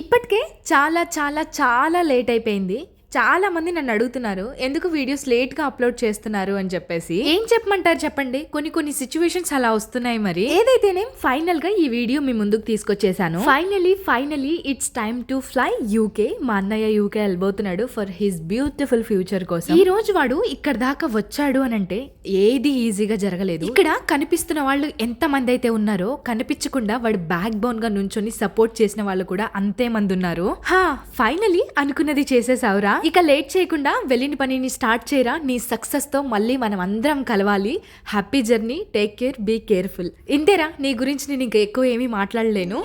ఇప్పటికే చాలా చాలా చాలా లేట్ అయిపోయింది. చాలా మంది నన్ను అడుగుతున్నారు ఎందుకు వీడియోస్ లేట్ గా అప్లోడ్ చేస్తున్నారు అని చెప్పేసి. ఏం చెప్పమంటారు చెప్పండి, కొన్ని కొన్ని సిచ్యువేషన్స్ అలా వస్తున్నాయి. మరి ఏదైతేనే ఫైనల్ గా ఈ వీడియో మీ ముందుకు తీసుకొచ్చేసాను. Finally it's time to fly UK. మా అన్నయ్య యూకే వెళ్ళబోతున్నాడు ఫర్ హిస్ బ్యూటిఫుల్ ఫ్యూచర్ కోసం. ఈ రోజు వాడు ఇక్కడ దాకా వచ్చాడు అని అంటే ఏది ఈజీగా జరగలేదు. ఇక్కడ కనిపిస్తున్న వాళ్ళు ఎంత మంది అయితే ఉన్నారో, కనిపించకుండా వాడు బ్యాక్ బోన్ గా నుంచొని సపోర్ట్ చేసిన వాళ్ళు కూడా అంతే మంది ఉన్నారు. ఫైనలీ అనుకున్నది చేసేసావురా. ఇక లేట్ చేయకుండా వెళ్ళిన పనిని స్టార్ట్ చేయరా. నీ సక్సెస్ తో మళ్ళీ మనం అందరం కలవాలి. Happy journey, take care, be careful. ఇంతేరా, నీ గురించి నేను ఇంకా ఎక్కువ ఏమీ మాట్లాడలేను.